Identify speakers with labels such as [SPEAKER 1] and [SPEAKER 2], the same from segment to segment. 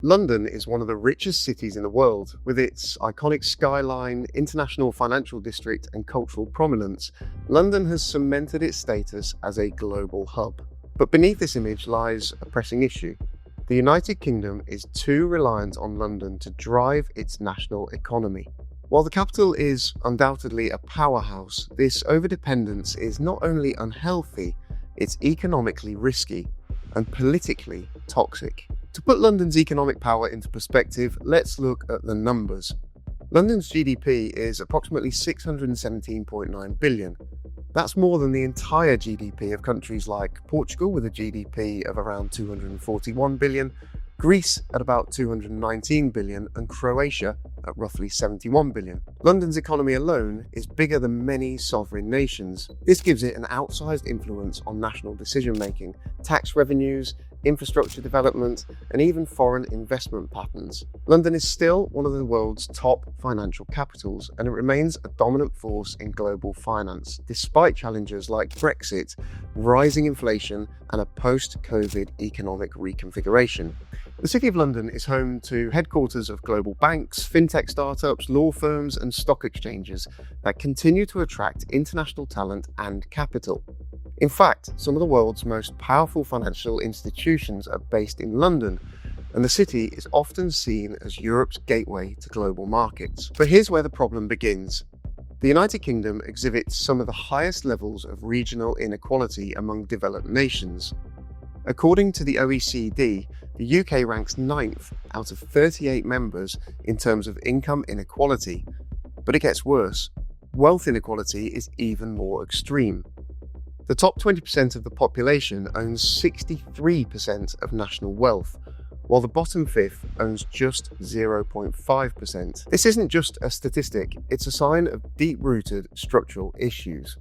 [SPEAKER 1] London is one of the richest cities in the world. With its iconic skyline, international financial district, and cultural prominence, London has cemented its status as a global hub. But beneath this image lies a pressing issue. The United Kingdom is too reliant on London to drive its national economy. While the capital is undoubtedly a powerhouse, this overdependence is not only unhealthy, it's economically risky and politically toxic. To put London's economic power into perspective, let's look at the numbers. London's GDP is approximately $617.9 billion. That's more than the entire GDP of countries like Portugal, with a GDP of around $241 billion, Greece at about $219 billion, and Croatia at roughly $71 billion. London's economy alone is bigger than many sovereign nations. This gives it an outsized influence on national decision-making, tax revenues, infrastructure development, and even foreign investment patterns. London is still one of the world's top financial capitals, and it remains a dominant force in global finance, despite challenges like Brexit, rising inflation, and a post-COVID economic reconfiguration. The City of London is home to headquarters of global banks, fintech startups, law firms, and stock exchanges that continue to attract international talent and capital. In fact, some of the world's most powerful financial institutions are based in London, and the city is often seen as Europe's gateway to global markets. But here's where the problem begins. The United Kingdom exhibits some of the highest levels of regional inequality among developed nations. According to the OECD, the UK ranks 9th out of 38 members in terms of income inequality. But it gets worse. Wealth inequality is even more extreme. The top 20% of the population owns 63% of national wealth, while the bottom fifth owns just 0.5%. This isn't just a statistic, it's a sign of deep-rooted structural issues.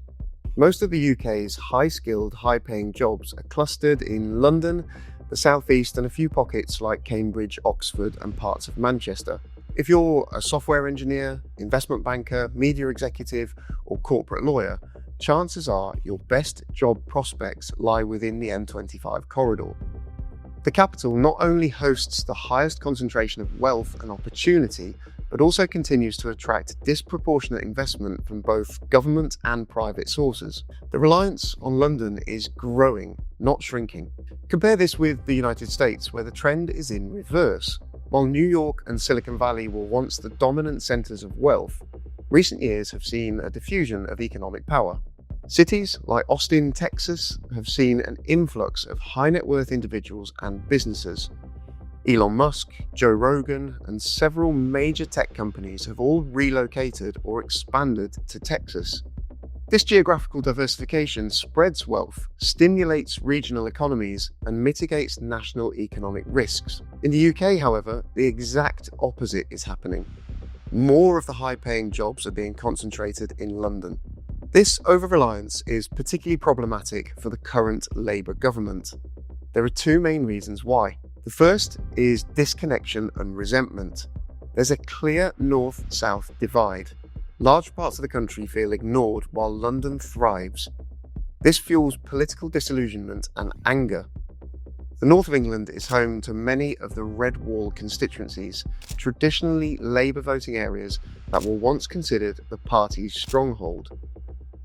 [SPEAKER 1] Most of the UK's high-skilled, high-paying jobs are clustered in London, the South East, and a few pockets like Cambridge, Oxford, and parts of Manchester. If you're a software engineer, investment banker, media executive, or corporate lawyer, chances are your best job prospects lie within the M25 corridor. The capital not only hosts the highest concentration of wealth and opportunity, but also continues to attract disproportionate investment from both government and private sources. The reliance on London is growing, not shrinking. Compare this with the United States, where the trend is in reverse. While New York and Silicon Valley were once the dominant centers of wealth, recent years have seen a diffusion of economic power. Cities like Austin, Texas, have seen an influx of high net worth individuals and businesses. Elon Musk, Joe Rogan, and several major tech companies have all relocated or expanded to Texas. This geographical diversification spreads wealth, stimulates regional economies, and mitigates national economic risks. In the UK, however, the exact opposite is happening. More of the high-paying jobs are being concentrated in London. This over-reliance is particularly problematic for the current Labour government. There are two main reasons why. The first is disconnection and resentment. There's a clear north-south divide. Large parts of the country feel ignored while London thrives. This fuels political disillusionment and anger. The north of England is home to many of the Red Wall constituencies, traditionally Labour voting areas that were once considered the party's stronghold.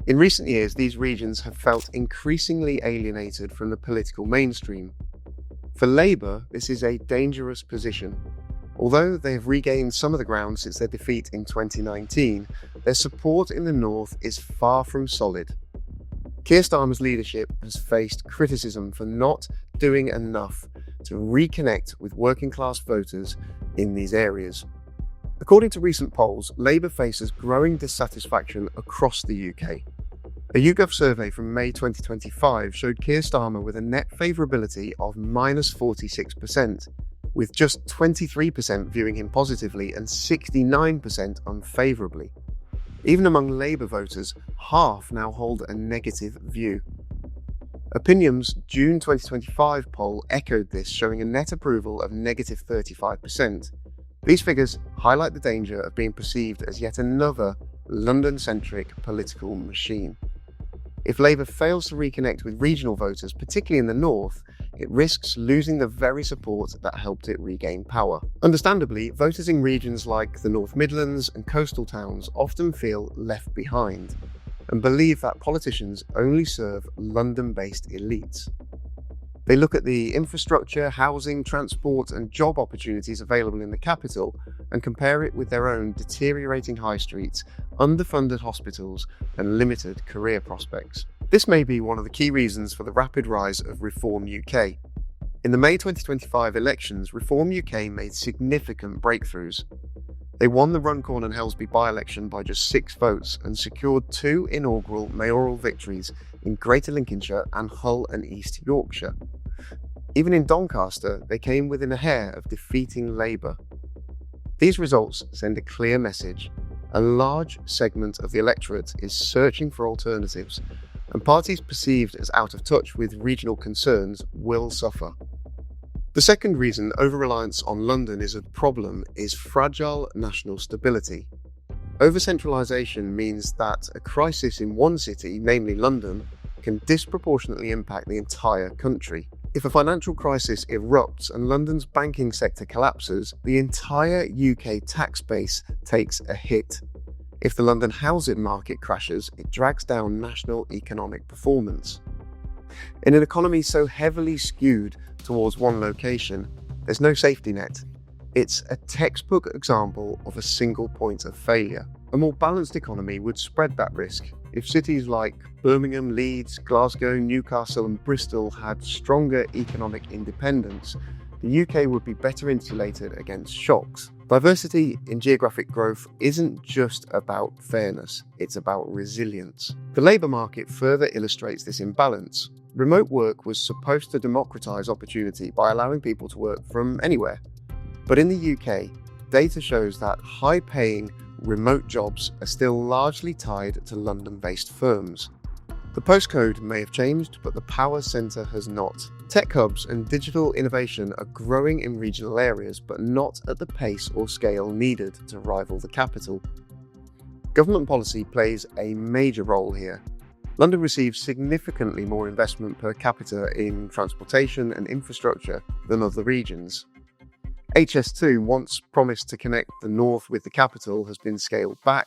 [SPEAKER 1] In recent years, these regions have felt increasingly alienated from the political mainstream. For Labour, this is a dangerous position. Although they have regained some of the ground since their defeat in 2019, their support in the north is far from solid. Keir Starmer's leadership has faced criticism for not doing enough to reconnect with working-class voters in these areas. According to recent polls, Labour faces growing dissatisfaction across the UK. A YouGov survey from May 2025 showed Keir Starmer with a net favourability of -46%, with just 23% viewing him positively and 69% unfavourably. Even among Labour voters, half now hold a negative view. Opinium's June 2025 poll echoed this, showing a net approval of -35%. These figures highlight the danger of being perceived as yet another London-centric political machine. If Labour fails to reconnect with regional voters, particularly in the north, it risks losing the very support that helped it regain power. Understandably, voters in regions like the North Midlands and coastal towns often feel left behind and believe that politicians only serve London-based elites. They look at the infrastructure, housing, transport and job opportunities available in the capital and compare it with their own deteriorating high streets, underfunded hospitals and limited career prospects. This may be one of the key reasons for the rapid rise of Reform UK. In the May 2025 elections, Reform UK made significant breakthroughs. They won the Runcorn and Helsby by-election by just 6 votes and secured 2 inaugural mayoral victories in Greater Lincolnshire and Hull and East Yorkshire. Even in Doncaster, they came within a hair of defeating Labour. These results send a clear message. A large segment of the electorate is searching for alternatives, and parties perceived as out of touch with regional concerns will suffer. The second reason over-reliance on London is a problem is fragile national stability. Over-centralisation means that a crisis in one city, namely London, can disproportionately impact the entire country. If a financial crisis erupts and London's banking sector collapses, the entire UK tax base takes a hit. If the London housing market crashes, it drags down national economic performance. In an economy so heavily skewed towards one location, there's no safety net. It's a textbook example of a single point of failure. A more balanced economy would spread that risk. If cities like Birmingham, Leeds, Glasgow, Newcastle and Bristol had stronger economic independence, the UK would be better insulated against shocks. Diversity in geographic growth isn't just about fairness, it's about resilience. The labour market further illustrates this imbalance. Remote work was supposed to democratise opportunity by allowing people to work from anywhere. But in the UK, data shows that high-paying remote jobs are still largely tied to London-based firms. The postcode may have changed, but the power centre has not. Tech hubs and digital innovation are growing in regional areas, but not at the pace or scale needed to rival the capital. Government policy plays a major role here. London receives significantly more investment per capita in transportation and infrastructure than other regions. HS2, once promised to connect the north with the capital, has been scaled back.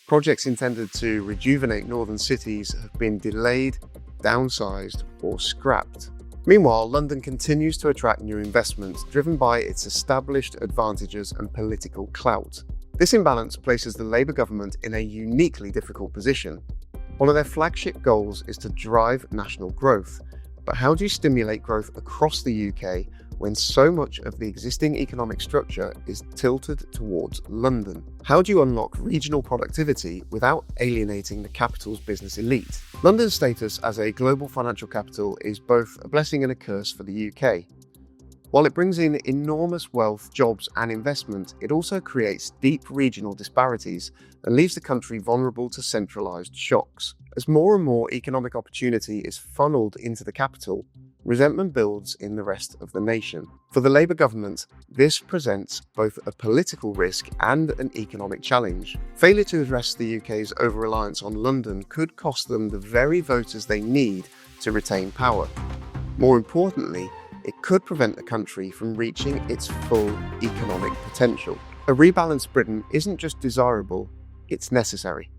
[SPEAKER 1] Projects intended to rejuvenate northern cities have been delayed, downsized, or scrapped. Meanwhile, London continues to attract new investment, driven by its established advantages and political clout. This imbalance places the Labour government in a uniquely difficult position. One of their flagship goals is to drive national growth. But how do you stimulate growth across the UK when so much of the existing economic structure is tilted towards London? How do you unlock regional productivity without alienating the capital's business elite? London's status as a global financial capital is both a blessing and a curse for the UK. While it brings in enormous wealth, jobs and investment, it also creates deep regional disparities and leaves the country vulnerable to centralised shocks. As more and more economic opportunity is funneled into the capital, resentment builds in the rest of the nation. For the Labour government, this presents both a political risk and an economic challenge. Failure to address the UK's over-reliance on London could cost them the very voters they need to retain power. More importantly, it could prevent the country from reaching its full economic potential. A rebalanced Britain isn't just desirable, it's necessary.